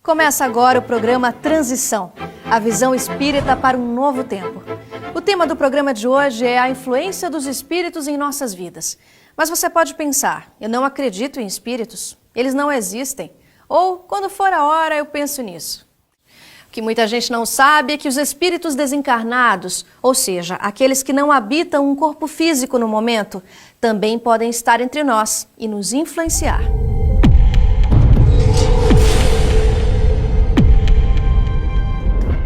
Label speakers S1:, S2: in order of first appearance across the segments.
S1: Começa agora o programa Transição, a visão espírita para um novo tempo. O tema do programa de hoje é a influência dos espíritos em nossas vidas. Mas você pode pensar, eu não acredito em espíritos, eles não existem. Ou, quando for a hora, eu penso nisso. O que muita gente não sabe é que os espíritos desencarnados, ou seja, aqueles que não habitam um corpo físico no momento, também podem estar entre nós e nos influenciar.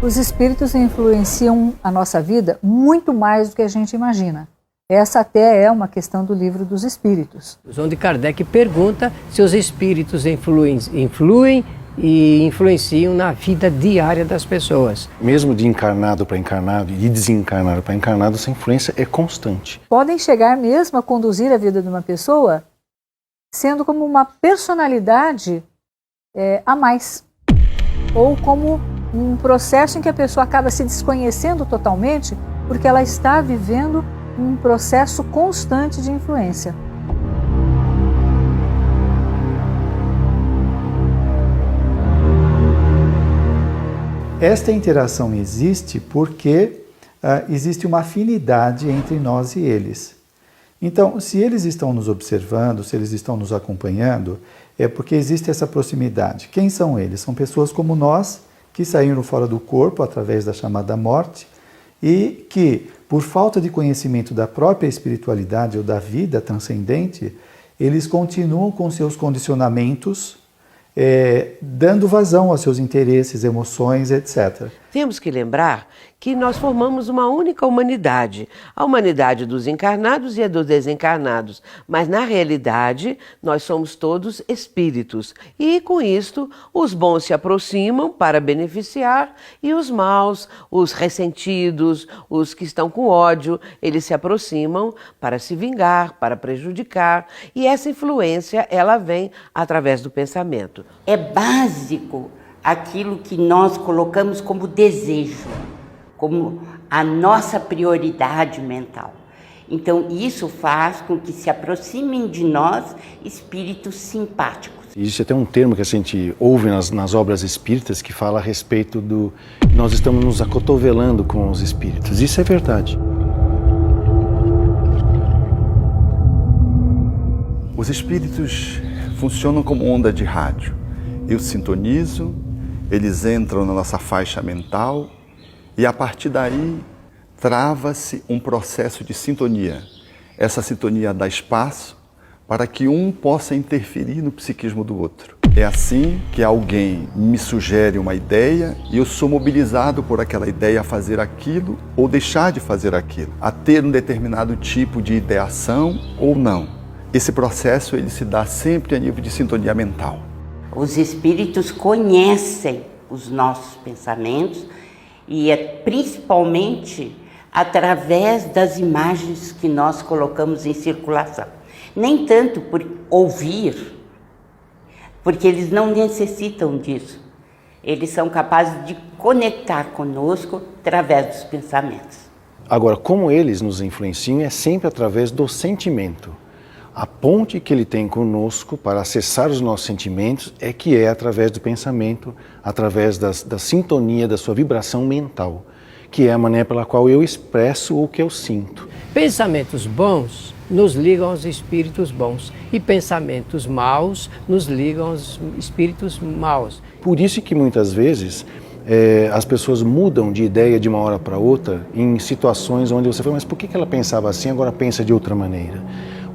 S2: Os espíritos influenciam a nossa vida muito mais do que a gente imagina. Essa até é uma questão do Livro dos Espíritos.
S3: Onde Kardec pergunta se os espíritos influem e influenciam na vida diária das pessoas.
S4: Mesmo de encarnado para encarnado e de desencarnado para encarnado, essa influência é constante.
S2: Podem chegar mesmo a conduzir a vida de uma pessoa sendo como uma personalidade a mais. Ou como um processo em que a pessoa acaba se desconhecendo totalmente porque ela está vivendo um processo constante de influência.
S5: Esta interação existe porque existe uma afinidade entre nós e eles. Então, se eles estão nos observando, se eles estão nos acompanhando, é porque existe essa proximidade. Quem são eles? São pessoas como nós, que saíram fora do corpo através da chamada morte e que, por falta de conhecimento da própria espiritualidade ou da vida transcendente, eles continuam com seus condicionamentos, dando vazão aos seus interesses, emoções, etc.
S6: Temos que lembrar que nós formamos uma única humanidade, a humanidade dos encarnados e a dos desencarnados, mas na realidade nós somos todos espíritos e com isto os bons se aproximam para beneficiar e os maus, os ressentidos, os que estão com ódio, eles se aproximam para se vingar, para prejudicar e essa influência ela vem através do pensamento.
S7: É básico aquilo que nós colocamos como desejo, como a nossa prioridade mental. Então, isso faz com que se aproximem de nós espíritos simpáticos.
S4: Existe até um termo que a gente ouve nas obras espíritas que fala a respeito do... Nós estamos nos acotovelando com os espíritos. Isso é verdade.
S8: Os espíritos funcionam como onda de rádio. Eu sintonizo, eles entram na nossa faixa mental e a partir daí trava-se um processo de sintonia. Essa sintonia dá espaço para que um possa interferir no psiquismo do outro. É assim que alguém me sugere uma ideia e eu sou mobilizado por aquela ideia a fazer aquilo ou deixar de fazer aquilo, a ter um determinado tipo de ideação ou não. Esse processo ele se dá sempre a nível de sintonia mental.
S7: Os espíritos conhecem os nossos pensamentos e é principalmente através das imagens que nós colocamos em circulação. Nem tanto por ouvir, porque eles não necessitam disso. Eles são capazes de conectar conosco através dos pensamentos.
S4: Agora, como eles nos influenciam é sempre através do sentimento. A ponte que ele tem conosco para acessar os nossos sentimentos é através do pensamento, através da sintonia, da sua vibração mental, que é a maneira pela qual eu expresso o que eu sinto.
S3: Pensamentos bons nos ligam aos espíritos bons e pensamentos maus nos ligam aos espíritos maus.
S4: Por isso que muitas vezes as pessoas mudam de ideia de uma hora para outra em situações onde você fala, mas por que ela pensava assim, agora pensa de outra maneira?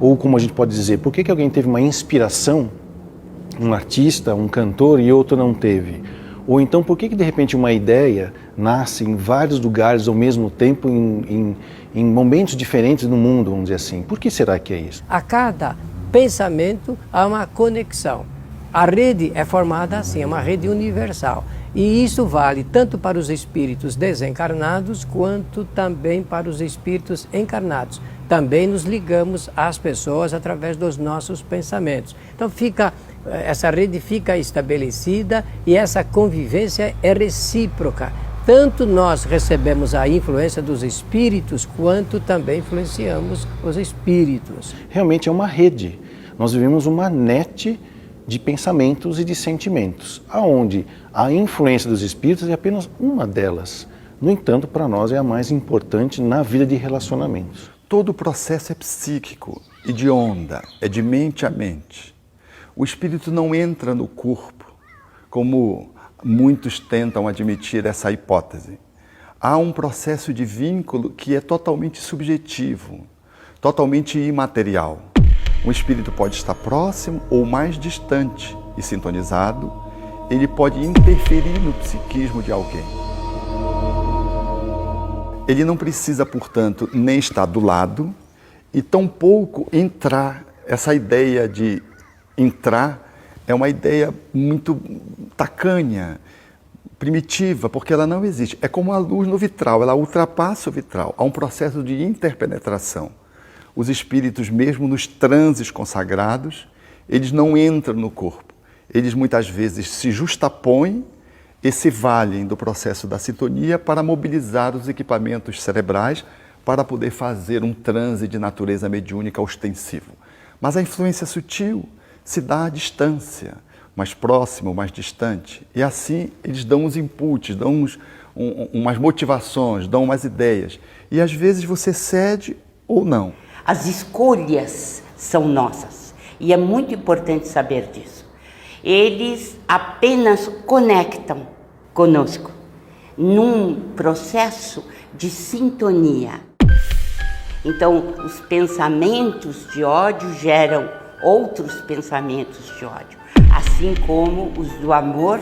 S4: Ou como a gente pode dizer, por que alguém teve uma inspiração, um artista, um cantor e outro não teve? Ou então por que de repente uma ideia nasce em vários lugares ao mesmo tempo, em momentos diferentes no mundo, vamos dizer assim? Por que será que é isso?
S3: A cada pensamento há uma conexão. A rede é formada assim, é uma rede universal. E isso vale tanto para os espíritos desencarnados quanto também para os espíritos encarnados. Também nos ligamos às pessoas através dos nossos pensamentos. Então essa rede fica estabelecida e essa convivência é recíproca. tanto nós recebemos a influência dos espíritos, quanto também influenciamos os espíritos.
S4: Realmente é uma rede. Nós vivemos uma net de pensamentos e de sentimentos, aonde a influência dos espíritos é apenas uma delas. No entanto, para nós é a mais importante na vida de relacionamentos.
S8: Todo o processo é psíquico e de onda, é de mente a mente. O espírito não entra no corpo, como muitos tentam admitir essa hipótese. Há um processo de vínculo que é totalmente subjetivo, totalmente imaterial. Um espírito pode estar próximo ou mais distante e sintonizado, ele pode interferir no psiquismo de alguém. Ele não precisa, portanto, nem estar do lado e tampouco entrar. Essa ideia de entrar é uma ideia muito tacanha, primitiva, porque ela não existe. É como a luz no vitral, ela ultrapassa o vitral. Há um processo de interpenetração. Os espíritos, mesmo nos transes consagrados, eles não entram no corpo. Eles muitas vezes se justapõem e se valem do processo da sintonia para mobilizar os equipamentos cerebrais para poder fazer um transe de natureza mediúnica ostensivo. Mas a influência sutil se dá à distância, mais próximo, mais distante. E assim eles dão uns inputs, dão umas motivações, dão umas ideias. E às vezes você cede ou não.
S7: As escolhas são nossas e é muito importante saber disso. Eles apenas conectam conosco num processo de sintonia. Então, os pensamentos de ódio geram outros pensamentos de ódio, assim como os do amor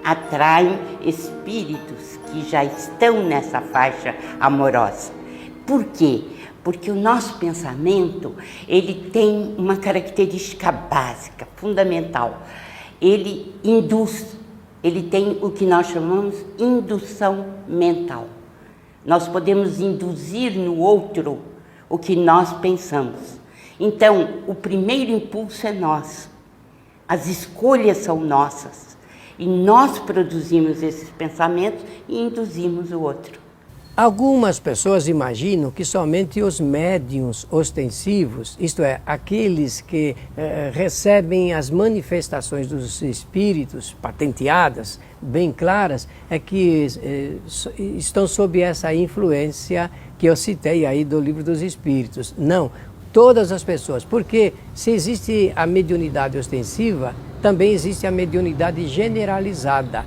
S7: atraem espíritos que já estão nessa faixa amorosa. Por quê? Porque o nosso pensamento, ele tem uma característica básica, fundamental. Ele induz, ele tem o que nós chamamos de indução mental. Nós podemos induzir no outro o que nós pensamos. Então, o primeiro impulso é nosso. As escolhas são nossas. E nós produzimos esses pensamentos e induzimos o outro.
S3: Algumas pessoas imaginam que somente os médiuns ostensivos, isto é, aqueles que recebem as manifestações dos espíritos patenteadas, bem claras, é que estão sob essa influência que eu citei aí do Livro dos Espíritos. Não, todas as pessoas, porque se existe a mediunidade ostensiva, também existe a mediunidade generalizada.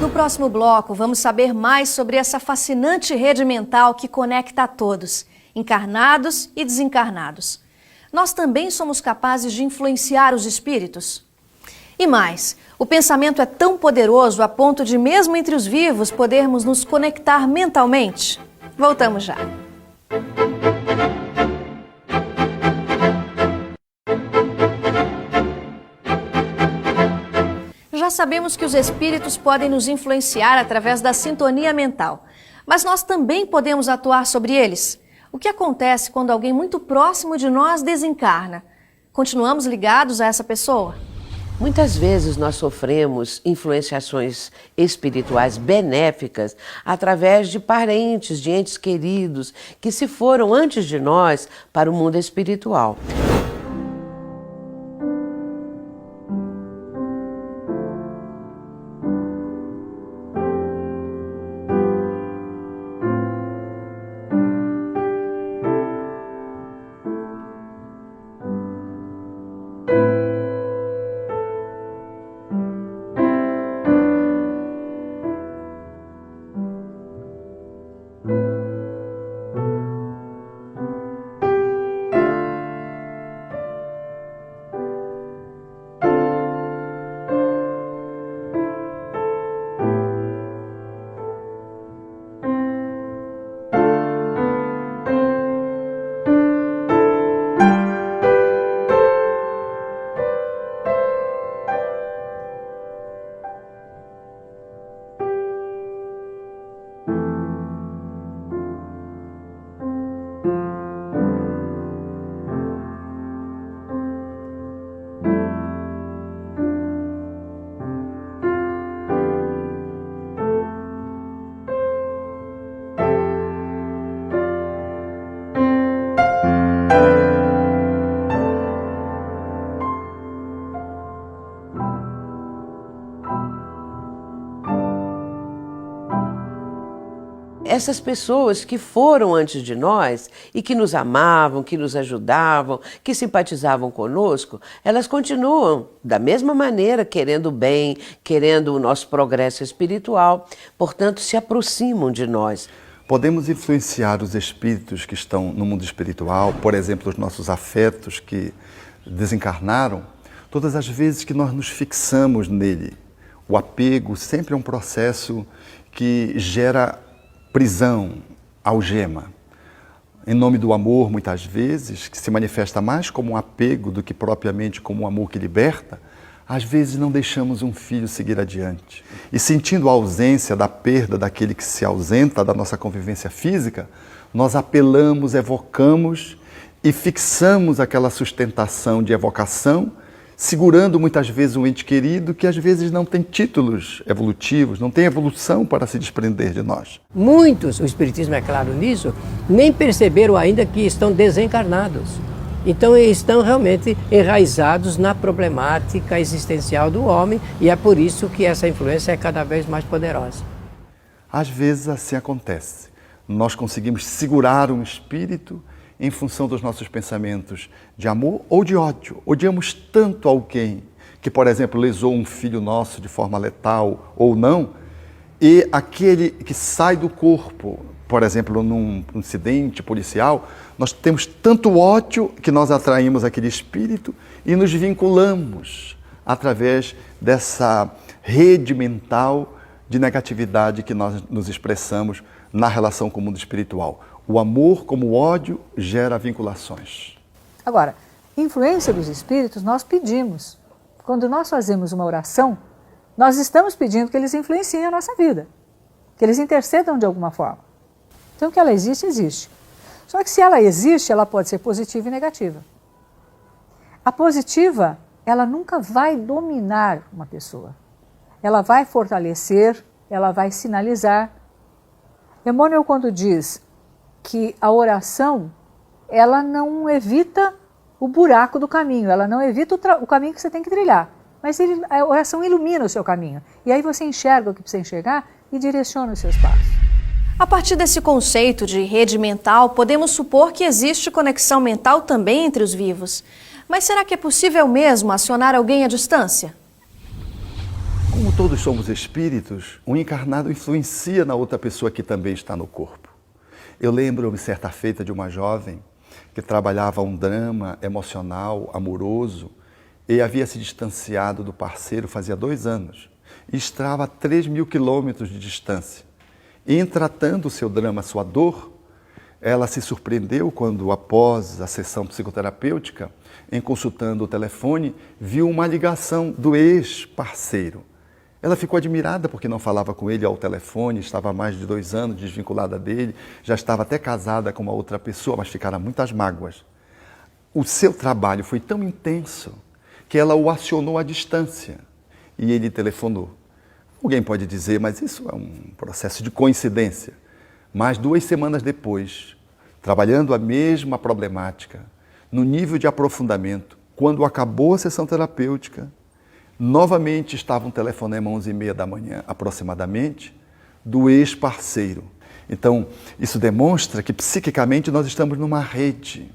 S1: No próximo bloco, vamos saber mais sobre essa fascinante rede mental que conecta a todos, encarnados e desencarnados. Nós também somos capazes de influenciar os espíritos? E mais, o pensamento é tão poderoso a ponto de, mesmo entre os vivos, podermos nos conectar mentalmente? Voltamos já. Já sabemos que os espíritos podem nos influenciar através da sintonia mental, mas nós também podemos atuar sobre eles. O que acontece quando alguém muito próximo de nós desencarna? Continuamos ligados a essa pessoa?
S6: Muitas vezes nós sofremos influenciações espirituais benéficas através de parentes, de entes queridos que se foram antes de nós para o mundo espiritual. essas pessoas que foram antes de nós e que nos amavam, que nos ajudavam, que simpatizavam conosco, elas continuam da mesma maneira, querendo o bem, querendo o nosso progresso espiritual, portanto se aproximam de nós.
S8: Podemos influenciar os espíritos que estão no mundo espiritual, por exemplo, os nossos afetos que desencarnaram, todas as vezes que nós nos fixamos nele. O apego sempre é um processo que gera prisão, algema. Em nome do amor, muitas vezes, que se manifesta mais como um apego do que propriamente como um amor que liberta, às vezes não deixamos um filho seguir adiante. E sentindo a ausência da perda daquele que se ausenta da nossa convivência física, nós apelamos, evocamos e fixamos aquela sustentação de evocação, segurando muitas vezes um ente querido que às vezes não tem títulos evolutivos, não tem evolução para se desprender de nós.
S3: Muitos, o Espiritismo é claro nisso, nem perceberam ainda que estão desencarnados. Então estão realmente enraizados na problemática existencial do homem e é por isso que essa influência é cada vez mais poderosa.
S8: Às vezes assim acontece. Nós conseguimos segurar um espírito em função dos nossos pensamentos de amor ou de ódio. Odiamos tanto alguém que, por exemplo, lesou um filho nosso de forma letal ou não, e aquele que sai do corpo, por exemplo, num incidente policial, nós temos tanto ódio que nós atraímos aquele espírito e nos vinculamos através dessa rede mental de negatividade que nós nos expressamos na relação com o mundo espiritual. O amor, como o ódio, gera vinculações.
S2: Agora, influência dos espíritos nós pedimos. Quando nós fazemos uma oração, nós estamos pedindo que eles influenciem a nossa vida, que eles intercedam de alguma forma. Então, que ela existe, existe. Só que se ela existe, ela pode ser positiva e negativa. A positiva, ela nunca vai dominar uma pessoa. Ela vai fortalecer, ela vai sinalizar. Emmanuel, quando diz que a oração, ela não evita o buraco do caminho, ela não evita o caminho que você tem que trilhar, mas a oração ilumina o seu caminho. E aí você enxerga o que precisa enxergar e direciona os seus passos.
S1: A partir desse conceito de rede mental, podemos supor que existe conexão mental também entre os vivos. Mas será que é possível mesmo acionar alguém à distância?
S8: Como todos somos espíritos, um encarnado influencia na outra pessoa que também está no corpo. Eu lembro-me certa feita de uma jovem que trabalhava um drama emocional, amoroso, e havia se distanciado do parceiro fazia 2 anos e estava a 3.000 quilômetros de distância. E em tratando o seu drama, sua dor, ela se surpreendeu quando, após a sessão psicoterapêutica, em consultando o telefone, viu uma ligação do ex-parceiro. Ela ficou admirada porque não falava com ele ao telefone, estava há mais de 2 anos desvinculada dele, já estava até casada com uma outra pessoa, mas ficaram muitas mágoas. O seu trabalho foi tão intenso que ela o acionou à distância e ele telefonou. Alguém pode dizer, mas isso é um processo de coincidência. Mas 2 semanas depois, trabalhando a mesma problemática, no nível de aprofundamento, quando acabou a sessão terapêutica, novamente estava um telefonema às 11h30 da manhã, aproximadamente, do ex-parceiro. Então, isso demonstra que psiquicamente nós estamos numa rede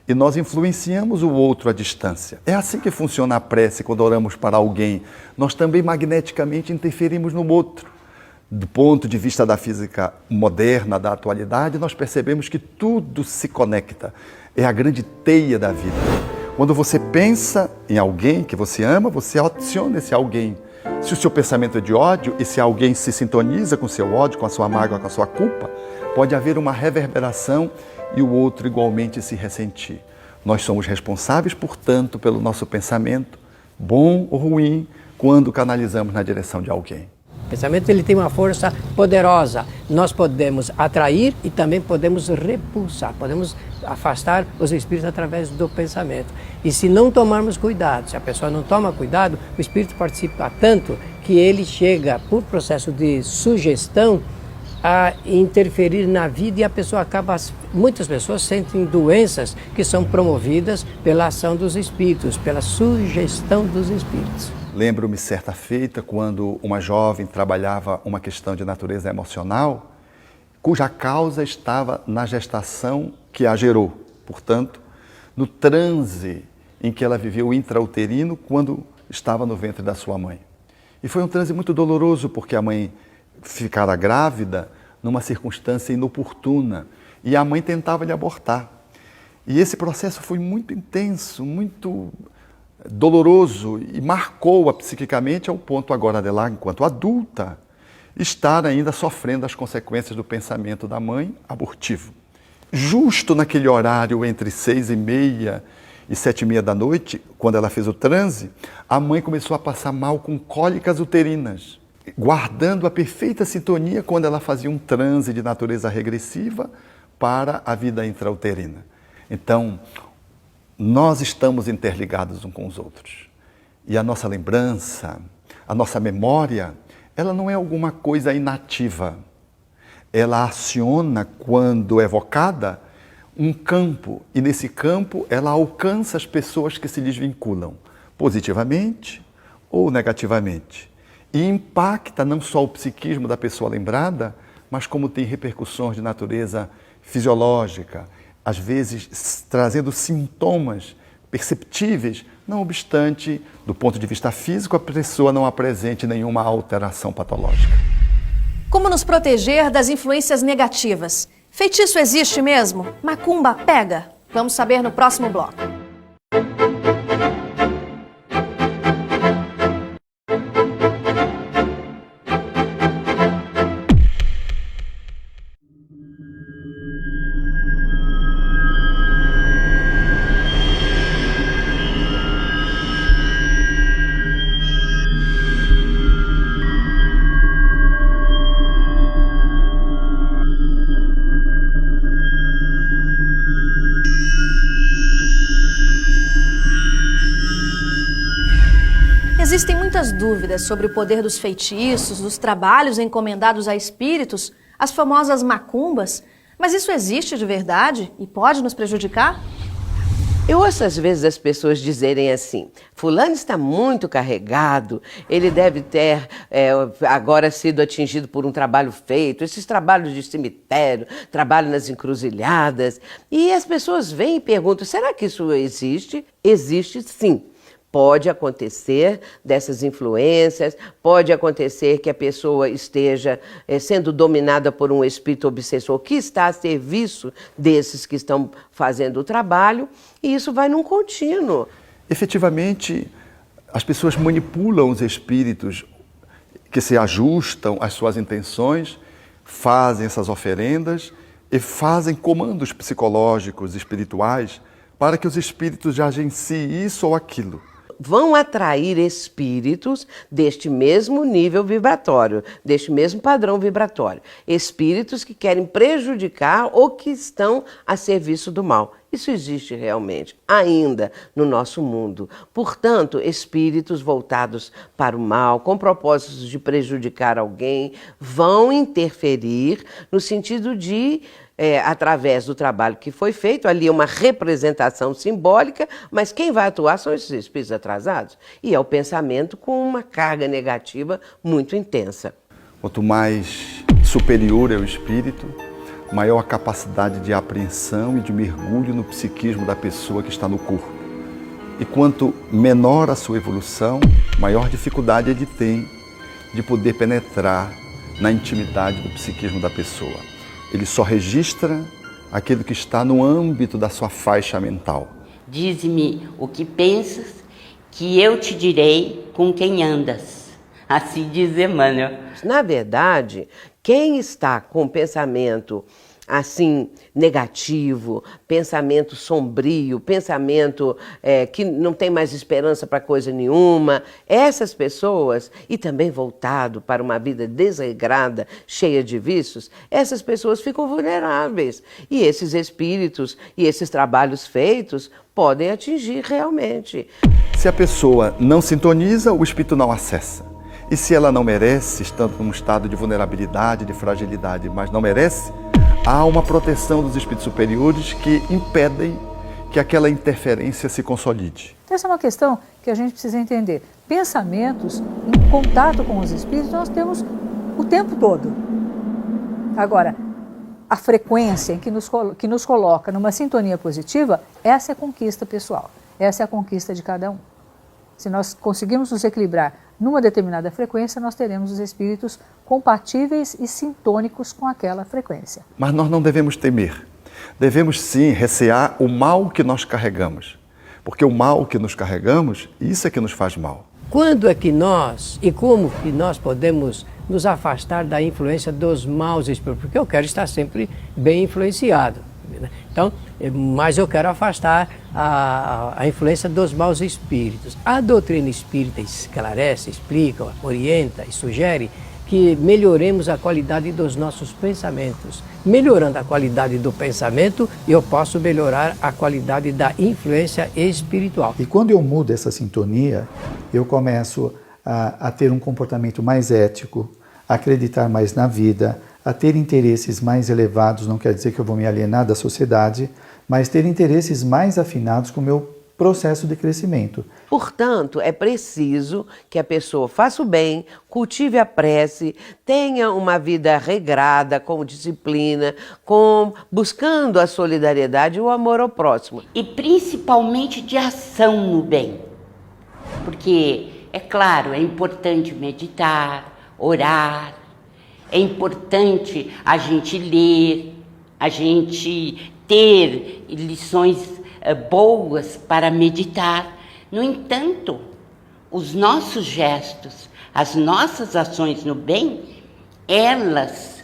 S8: e nós influenciamos o outro à distância. É assim que funciona a prece quando oramos para alguém. Nós também magneticamente interferimos no outro. Do ponto de vista da física moderna, da atualidade, nós percebemos que tudo se conecta. É a grande teia da vida. Quando você pensa em alguém que você ama, você aciona esse alguém. Se o seu pensamento é de ódio e se alguém se sintoniza com o seu ódio, com a sua mágoa, com a sua culpa, pode haver uma reverberação e o outro igualmente se ressentir. Nós somos responsáveis, portanto, pelo nosso pensamento, bom ou ruim, quando canalizamos na direção de alguém.
S3: O pensamento ele tem uma força poderosa. Nós podemos atrair e também podemos repulsar, podemos afastar os espíritos através do pensamento. E se não tomarmos cuidado, se a pessoa não toma cuidado, o espírito participa tanto que ele chega, por processo de sugestão, a interferir na vida e a pessoa acaba, muitas pessoas sentem doenças que são promovidas pela ação dos espíritos, pela sugestão dos espíritos.
S8: Lembro-me certa feita quando uma jovem trabalhava uma questão de natureza emocional cuja causa estava na gestação que a gerou, portanto, no transe em que ela viveu intrauterino quando estava no ventre da sua mãe. E foi um transe muito doloroso, porque a mãe ficara grávida numa circunstância inoportuna e a mãe tentava lhe abortar. E esse processo foi muito intenso, muito doloroso e marcou-a psiquicamente ao ponto agora dela, enquanto adulta, estar ainda sofrendo as consequências do pensamento da mãe abortivo. Justo naquele horário entre 6h30 e 7h30 da noite, quando ela fez o transe, a mãe começou a passar mal com cólicas uterinas, guardando a perfeita sintonia quando ela fazia um transe de natureza regressiva para a vida intrauterina. Então, nós estamos interligados uns com os outros. E a nossa lembrança, a nossa memória, ela não é alguma coisa inativa. Ela aciona, quando evocada, um campo. E nesse campo, ela alcança as pessoas que se desvinculam, positivamente ou negativamente. E impacta não só o psiquismo da pessoa lembrada, mas como tem repercussões de natureza fisiológica, às vezes trazendo sintomas perceptíveis, não obstante, do ponto de vista físico, a pessoa não apresente nenhuma alteração patológica.
S1: Como nos proteger das influências negativas? Feitiço existe mesmo? Macumba pega? Vamos saber no próximo bloco. Existem muitas dúvidas sobre o poder dos feitiços, dos trabalhos encomendados a espíritos, as famosas macumbas, mas isso existe de verdade e pode nos prejudicar?
S6: Eu ouço às vezes as pessoas dizerem assim: fulano está muito carregado, ele deve ter agora sido atingido por um trabalho feito, esses trabalhos de cemitério, trabalho nas encruzilhadas. E as pessoas vêm e perguntam: será que isso existe? Existe sim. Pode acontecer dessas influências, pode acontecer que a pessoa esteja sendo dominada por um espírito obsessor que está a serviço desses que estão fazendo o trabalho, e isso vai num contínuo.
S8: Efetivamente, as pessoas manipulam os espíritos que se ajustam às suas intenções, fazem essas oferendas e fazem comandos psicológicos, espirituais, para que os espíritos agenciem isso ou aquilo.
S6: Vão atrair espíritos deste mesmo nível vibratório, deste mesmo padrão vibratório. Espíritos que querem prejudicar ou que estão a serviço do mal. Isso existe realmente, ainda no nosso mundo. Portanto, espíritos voltados para o mal, com propósitos de prejudicar alguém, vão interferir no sentido de, através do trabalho que foi feito, ali é uma representação simbólica, mas quem vai atuar são esses espíritos atrasados. E é o pensamento com uma carga negativa muito intensa.
S8: Quanto mais superior é o espírito, maior a capacidade de apreensão e de mergulho no psiquismo da pessoa que está no corpo. E quanto menor a sua evolução, maior dificuldade ele tem de poder penetrar na intimidade do psiquismo da pessoa. Ele só registra aquilo que está no âmbito da sua faixa mental.
S7: Dize-me o que pensas, que eu te direi com quem andas. Assim diz Emmanuel.
S6: Na verdade, quem está com pensamento assim negativo, pensamento sombrio, pensamento que não tem mais esperança para coisa nenhuma, essas pessoas, e também voltado para uma vida desregrada, cheia de vícios, essas pessoas ficam vulneráveis. E esses espíritos e esses trabalhos feitos podem atingir realmente.
S8: Se a pessoa não sintoniza, o espírito não acessa. E se ela não merece, estando num estado de vulnerabilidade, de fragilidade, mas não merece, há uma proteção dos espíritos superiores que impedem que aquela interferência se consolide.
S2: Essa é uma questão que a gente precisa entender. Pensamentos em contato com os espíritos nós temos o tempo todo. Agora, a frequência que nos coloca numa sintonia positiva, essa é a conquista pessoal, essa é a conquista de cada um. Se nós conseguirmos nos equilibrar numa determinada frequência, nós teremos os espíritos compatíveis e sintônicos com aquela frequência.
S8: Mas nós não devemos temer. Devemos sim recear o mal que nós carregamos. Porque o mal que nos carregamos, isso é que nos faz mal.
S3: Quando é que nós e como que nós podemos nos afastar da influência dos maus espíritos? Porque eu quero estar sempre bem influenciado. Então, mas eu quero afastar a influência dos maus espíritos. A doutrina espírita esclarece, explica, orienta e sugere que melhoremos a qualidade dos nossos pensamentos. Melhorando a qualidade do pensamento, eu posso melhorar a qualidade da influência espiritual.
S5: E quando eu mudo essa sintonia, eu começo a ter um comportamento mais ético, a acreditar mais na vida, a ter interesses mais elevados, não quer dizer que eu vou me alienar da sociedade, mas ter interesses mais afinados com o meu processo de crescimento.
S6: Portanto, é preciso que a pessoa faça o bem, cultive a prece, tenha uma vida regrada, com disciplina, buscando a solidariedade e o amor ao próximo.
S7: E principalmente de ação no bem. Porque, é claro, é importante meditar, orar, é importante a gente ler, a gente ter lições boas para meditar. No entanto, os nossos gestos, as nossas ações no bem, elas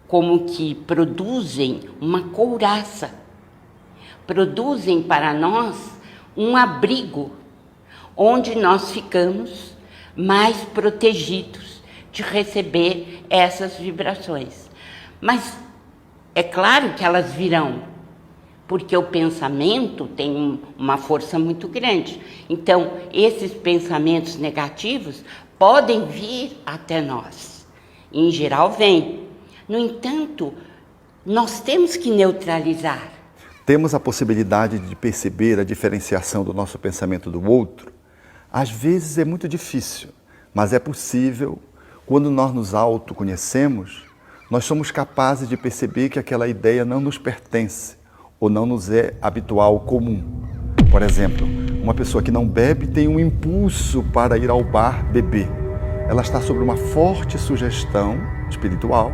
S7: como que produzem uma couraça, produzem para nós um abrigo, onde nós ficamos mais protegidos de receber essas vibrações. Mas é claro que elas virão, porque o pensamento tem uma força muito grande. Então, esses pensamentos negativos podem vir até nós. E, em geral, vêm. No entanto, nós temos que neutralizar.
S8: Temos a possibilidade de perceber a diferenciação do nosso pensamento do outro. Às vezes é muito difícil, mas é possível. Quando nós nos autoconhecemos, nós somos capazes de perceber que aquela ideia não nos pertence ou não nos é habitual, comum. Por exemplo, uma pessoa que não bebe tem um impulso para ir ao bar beber. Ela está sob uma forte sugestão espiritual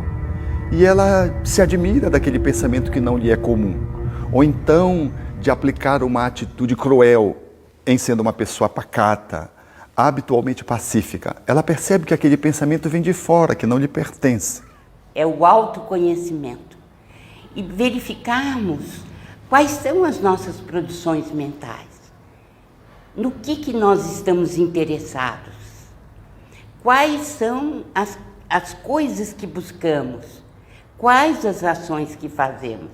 S8: e ela se admira daquele pensamento que não lhe é comum. Ou então de aplicar uma atitude cruel em sendo uma pessoa pacata, habitualmente pacífica. Ela percebe que aquele pensamento vem de fora, que não lhe pertence.
S7: É o autoconhecimento. E verificarmos quais são as nossas produções mentais? No que nós estamos interessados? Quais são as coisas que buscamos? Quais as ações que fazemos?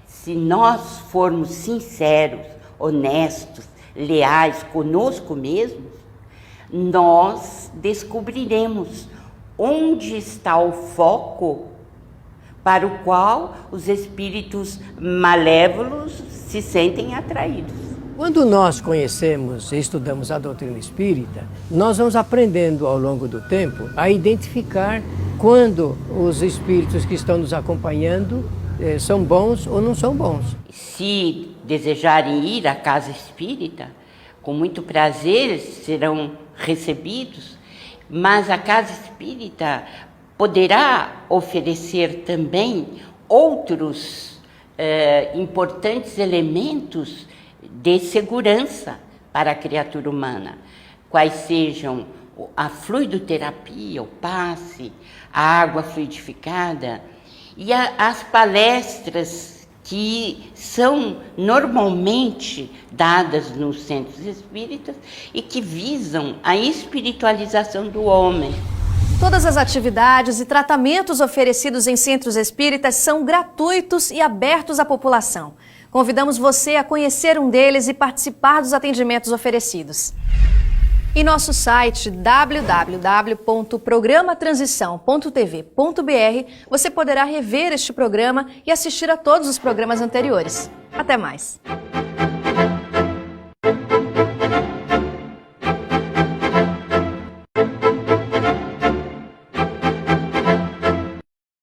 S7: Se nós formos sinceros, honestos, leais conosco mesmos, nós descobriremos onde está o foco para o qual os espíritos malévolos se sentem atraídos.
S3: Quando nós conhecemos e estudamos a doutrina espírita, nós vamos aprendendo ao longo do tempo a identificar quando os espíritos que estão nos acompanhando são bons ou não são bons.
S7: Se desejarem ir à casa espírita, com muito prazer serão recebidos, mas a casa espírita poderá oferecer também outros importantes elementos de segurança para a criatura humana, quais sejam a fluidoterapia, o passe, a água fluidificada e as palestras que são normalmente dadas nos centros espíritas e que visam a espiritualização do homem.
S1: Todas as atividades e tratamentos oferecidos em centros espíritas são gratuitos e abertos à população. Convidamos você a conhecer um deles e participar dos atendimentos oferecidos. Em nosso site www.programatransição.tv.br você poderá rever este programa e assistir a todos os programas anteriores. Até mais!